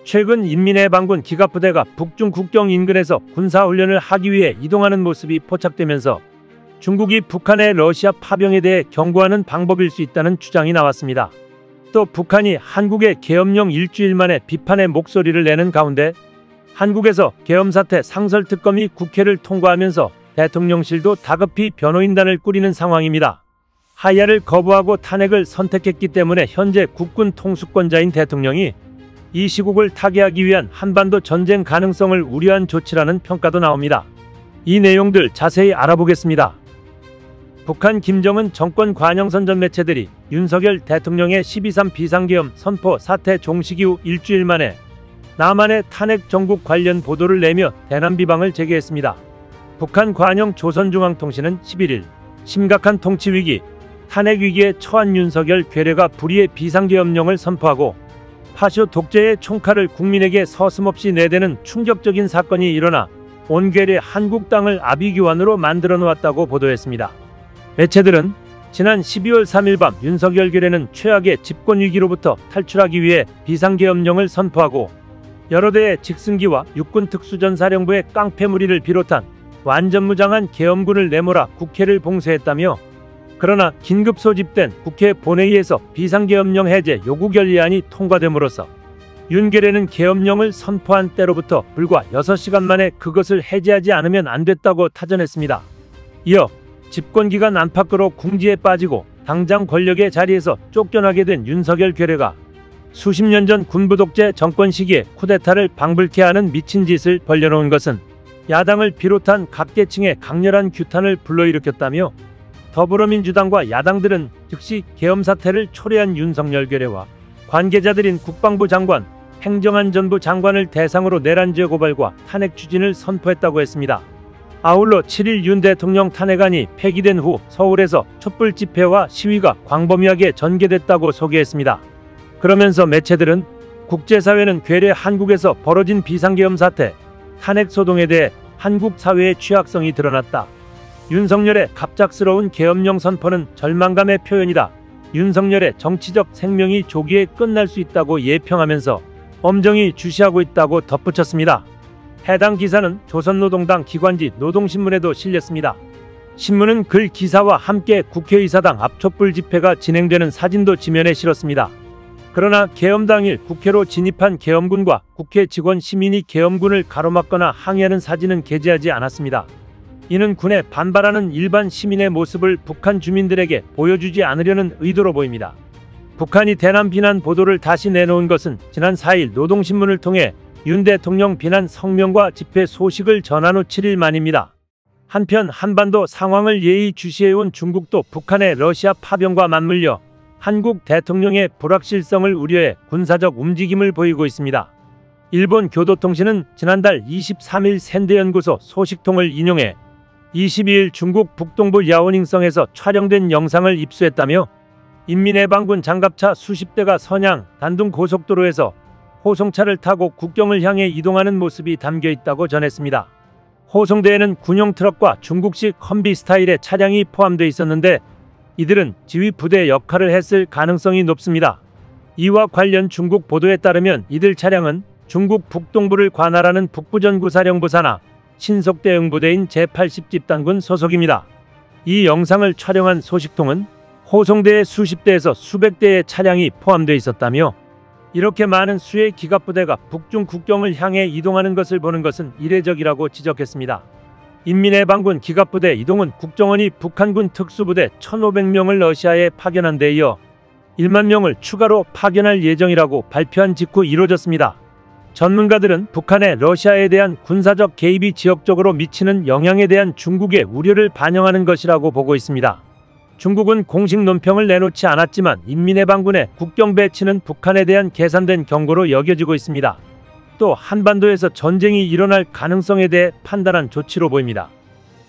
최근 인민해방군 기갑부대가 북중 국경 인근에서 군사훈련을 하기 위해 이동하는 모습이 포착되면서 중국이 북한의 러시아 파병에 대해 경고하는 방법일 수 있다는 주장이 나왔습니다. 또 북한이 한국의 계엄령 일주일 만에 비판의 목소리를 내는 가운데 한국에서 계엄 사태 상설특검이 국회를 통과하면서 대통령실도 다급히 변호인단을 꾸리는 상황입니다. 하야를 거부하고 탄핵을 선택했기 때문에 현재 국군 통수권자인 대통령이 이 시국을 타개하기 위한 한반도 전쟁 가능성을 우려한 조치라는 평가도 나옵니다. 이 내용들 자세히 알아보겠습니다. 북한 김정은 정권 관영선 전 매체들이 윤석열 대통령의 12.3 비상계엄 선포 사태 종식 이후 일주일 만에 남한의 탄핵 정국 관련 보도를 내며 대남 비방을 제기했습니다. 북한 관영 조선중앙통신은 11일 심각한 통치위기, 탄핵위기에 처한 윤석열 괴뢰가 불의의 비상계엄령을 선포하고 파쇼 독재의 총칼을 국민에게 서슴없이 내대는 충격적인 사건이 일어나 온 괴뢰 한국 땅을 아비규환으로 만들어 놓았다고 보도했습니다. 매체들은 지난 12월 3일 밤 윤석열 괴뢰는 최악의 집권위기로부터 탈출하기 위해 비상계엄령을 선포하고 여러 대의 직승기와 육군 특수전사령부의 깡패무리를 비롯한 완전무장한 계엄군을 내몰아 국회를 봉쇄했다며, 그러나 긴급 소집된 국회 본회의에서 비상계엄령 해제 요구 결의안이 통과됨으로써 윤괴뢰는 계엄령을 선포한 때로부터 불과 6시간 만에 그것을 해제하지 않으면 안 됐다고 타전했습니다. 이어 집권기간 안팎으로 궁지에 빠지고 당장 권력의 자리에서 쫓겨나게 된 윤석열 괴뢰가 수십 년 전 군부 독재 정권 시기에 쿠데타를 방불케 하는 미친 짓을 벌여놓은 것은 야당을 비롯한 각계층의 강렬한 규탄을 불러일으켰다며, 더불어민주당과 야당들은 즉시 계엄 사태를 초래한 윤석열 괴뢰와 관계자들인 국방부 장관, 행정안전부 장관을 대상으로 내란죄 고발과 탄핵 추진을 선포했다고 했습니다. 아울러 7일 윤 대통령 탄핵안이 폐기된 후 서울에서 촛불 집회와 시위가 광범위하게 전개됐다고 소개했습니다. 그러면서 매체들은 국제사회는 괴뢰 한국에서 벌어진 비상계엄 사태, 탄핵 소동에 대해 한국 사회의 취약성이 드러났다. 윤석열의 갑작스러운 계엄령 선포는 절망감의 표현이다. 윤석열의 정치적 생명이 조기에 끝날 수 있다고 예평하면서 엄정히 주시하고 있다고 덧붙였습니다. 해당 기사는 조선노동당 기관지 노동신문에도 실렸습니다. 신문은 글 기사와 함께 국회의사당 앞 촛불 집회가 진행되는 사진도 지면에 실었습니다. 그러나 계엄 당일 국회로 진입한 계엄군과 국회 직원 시민이 계엄군을 가로막거나 항의하는 사진은 게재하지 않았습니다. 이는 군에 반발하는 일반 시민의 모습을 북한 주민들에게 보여주지 않으려는 의도로 보입니다. 북한이 대남 비난 보도를 다시 내놓은 것은 지난 4일 노동신문을 통해 윤 대통령 비난 성명과 집회 소식을 전한 후 7일 만입니다. 한편 한반도 상황을 예의주시해온 중국도 북한의 러시아 파병과 맞물려 한국 대통령의 불확실성을 우려해 군사적 움직임을 보이고 있습니다. 일본 교도통신은 지난달 23일 샌드연구소 소식통을 인용해 22일 중국 북동부 야오닝성에서 촬영된 영상을 입수했다며, 인민해방군 장갑차 수십 대가 선양, 단둥 고속도로에서 호송차를 타고 국경을 향해 이동하는 모습이 담겨 있다고 전했습니다. 호송대에는 군용 트럭과 중국식 험비 스타일의 차량이 포함되어 있었는데 이들은 지휘 부대 역할을 했을 가능성이 높습니다. 이와 관련 중국 보도에 따르면 이들 차량은 중국 북동부를 관할하는 북부전구사령부 산하 신속대응부대인 제80집단군 소속입니다. 이 영상을 촬영한 소식통은 호송대의 수십 대에서 수백 대의 차량이 포함되어 있었다며, 이렇게 많은 수의 기갑부대가 북중 국경을 향해 이동하는 것을 보는 것은 이례적이라고 지적했습니다. 인민해방군 기갑부대 이동은 국정원이 북한군 특수부대 1,500명을 러시아에 파견한 데 이어 1만 명을 추가로 파견할 예정이라고 발표한 직후 이루어졌습니다. 전문가들은 북한의 러시아에 대한 군사적 개입이 지역적으로 미치는 영향에 대한 중국의 우려를 반영하는 것이라고 보고 있습니다. 중국은 공식 논평을 내놓지 않았지만 인민해방군의 국경 배치는 북한에 대한 계산된 경고로 여겨지고 있습니다. 또 한반도에서 전쟁이 일어날 가능성에 대해 판단한 조치로 보입니다.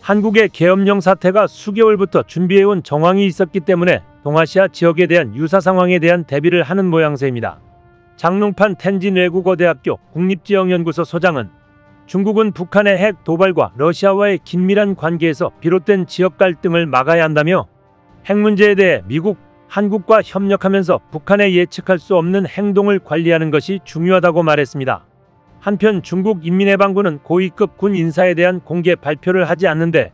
한국의 계엄령 사태가 수개월부터 준비해온 정황이 있었기 때문에 동아시아 지역에 대한 유사 상황에 대한 대비를 하는 모양새입니다. 장롱판 텐진 외국어대학교 국립지역연구소 소장은 중국은 북한의 핵 도발과 러시아와의 긴밀한 관계에서 비롯된 지역 갈등을 막아야 한다며, 핵 문제에 대해 미국, 한국과 협력하면서 북한의 예측할 수 없는 행동을 관리하는 것이 중요하다고 말했습니다. 한편 중국 인민해방군은 고위급 군 인사에 대한 공개 발표를 하지 않는데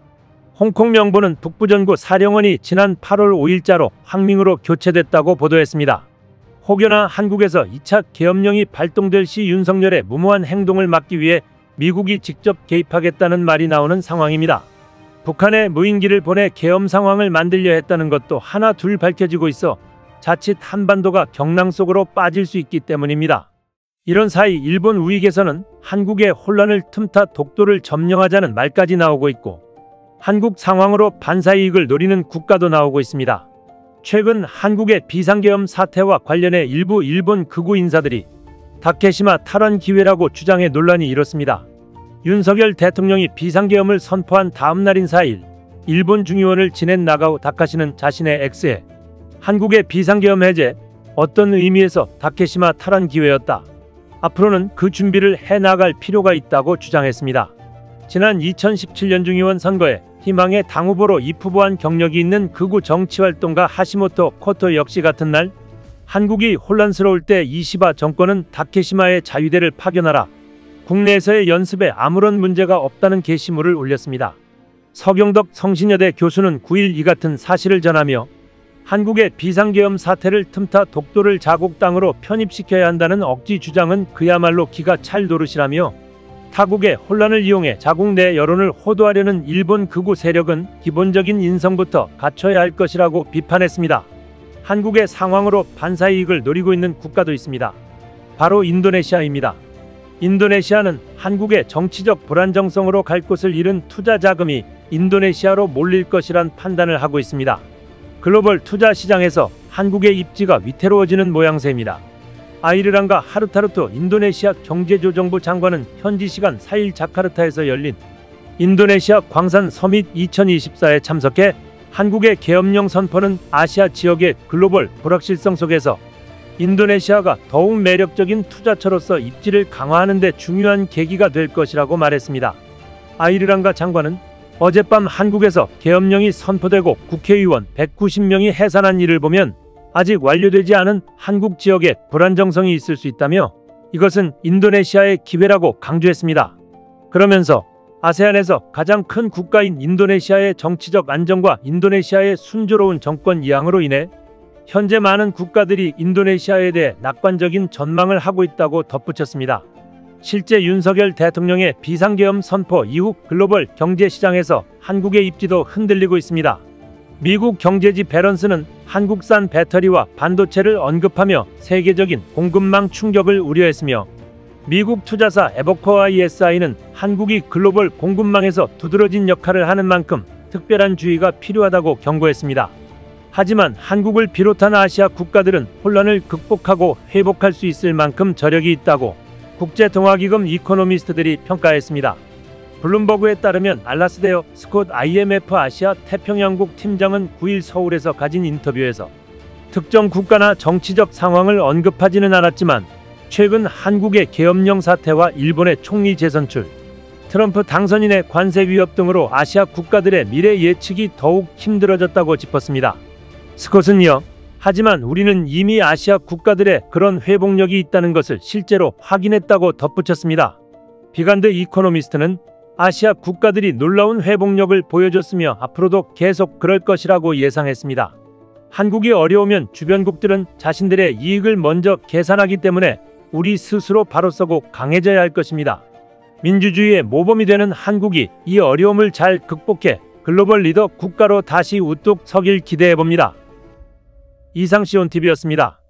홍콩 명보는 북부전구 사령원이 지난 8월 5일자로 황밍으로 교체됐다고 보도했습니다. 혹여나 한국에서 2차 계엄령이 발동될 시 윤석열의 무모한 행동을 막기 위해 미국이 직접 개입하겠다는 말이 나오는 상황입니다. 북한에 무인기를 보내 계엄 상황을 만들려 했다는 것도 하나 둘 밝혀지고 있어 자칫 한반도가 경랑 속으로 빠질 수 있기 때문입니다. 이런 사이 일본 우익에서는 한국의 혼란을 틈타 독도를 점령하자는 말까지 나오고 있고 한국 상황으로 반사이익을 노리는 국가도 나오고 있습니다. 최근 한국의 비상계엄 사태와 관련해 일부 일본 극우 인사들이 다케시마 탈환 기회라고 주장해 논란이 일었습니다. 윤석열 대통령이 비상계엄을 선포한 다음 날인 4일 일본 중의원을 지낸 나가오 다카시는 자신의 X에 한국의 비상계엄 해제 어떤 의미에서 다케시마 탈환 기회였다. 앞으로는 그 준비를 해나갈 필요가 있다고 주장했습니다. 지난 2017년 중의원 선거에 희망의 당후보로 입후보한 경력이 있는 극우 정치활동가 하시모토 코토 역시 같은 날 한국이 혼란스러울 때 이시바 정권은 다케시마의 자위대를 파견하라. 국내에서의 연습에 아무런 문제가 없다는 게시물을 올렸습니다. 서경덕 성신여대 교수는 9일 이 같은 사실을 전하며 한국의 비상계엄 사태를 틈타 독도를 자국 땅으로 편입시켜야 한다는 억지 주장은 그야말로 기가 찰 노릇이라며 타국의 혼란을 이용해 자국 내 여론을 호도하려는 일본 극우 세력은 기본적인 인성부터 갖춰야 할 것이라고 비판했습니다. 한국의 상황으로 반사이익을 노리고 있는 국가도 있습니다. 바로 인도네시아입니다. 인도네시아는 한국의 정치적 불안정성으로 갈 곳을 잃은 투자 자금이 인도네시아로 몰릴 것이란 판단을 하고 있습니다. 글로벌 투자 시장에서 한국의 입지가 위태로워지는 모양새입니다. 아이르랑가 하루타르투 인도네시아 경제조정부 장관은 현지 시간 4일 자카르타에서 열린 인도네시아 광산 서밋 2024에 참석해 한국의 계엄령 선포는 아시아 지역의 글로벌 불확실성 속에서 인도네시아가 더욱 매력적인 투자처로서 입지를 강화하는 데 중요한 계기가 될 것이라고 말했습니다. 아이르랑가 장관은 어젯밤 한국에서 계엄령이 선포되고 국회의원 190명이 해산한 일을 보면 아직 완료되지 않은 한국 지역에 불안정성이 있을 수 있다며 이것은 인도네시아의 기회라고 강조했습니다. 그러면서 아세안에서 가장 큰 국가인 인도네시아의 정치적 안정과 인도네시아의 순조로운 정권 이양으로 인해 현재 많은 국가들이 인도네시아에 대해 낙관적인 전망을 하고 있다고 덧붙였습니다. 실제 윤석열 대통령의 비상계엄 선포 이후 글로벌 경제시장에서 한국의 입지도 흔들리고 있습니다. 미국 경제지 배런스는 한국산 배터리와 반도체를 언급하며 세계적인 공급망 충격을 우려했으며 미국 투자사 에버코어 ISI는 한국이 글로벌 공급망에서 두드러진 역할을 하는 만큼 특별한 주의가 필요하다고 경고했습니다. 하지만 한국을 비롯한 아시아 국가들은 혼란을 극복하고 회복할 수 있을 만큼 저력이 있다고 국제통화기금 이코노미스트들이 평가했습니다. 블룸버그에 따르면 알라스데어 스콧 IMF 아시아 태평양국 팀장은 9일 서울에서 가진 인터뷰에서 특정 국가나 정치적 상황을 언급하지는 않았지만 최근 한국의 계엄령 사태와 일본의 총리 재선출, 트럼프 당선인의 관세 위협 등으로 아시아 국가들의 미래 예측이 더욱 힘들어졌다고 짚었습니다. 스콧은 이어 하지만 우리는 이미 아시아 국가들의 그런 회복력이 있다는 것을 실제로 확인했다고 덧붙였습니다. 비간드 이코노미스트는 아시아 국가들이 놀라운 회복력을 보여줬으며 앞으로도 계속 그럴 것이라고 예상했습니다. 한국이 어려우면 주변국들은 자신들의 이익을 먼저 계산하기 때문에 우리 스스로 바로 서고 강해져야 할 것입니다. 민주주의의 모범이 되는 한국이 이 어려움을 잘 극복해 글로벌 리더 국가로 다시 우뚝 서길 기대해봅니다. 이상 시온TV였습니다.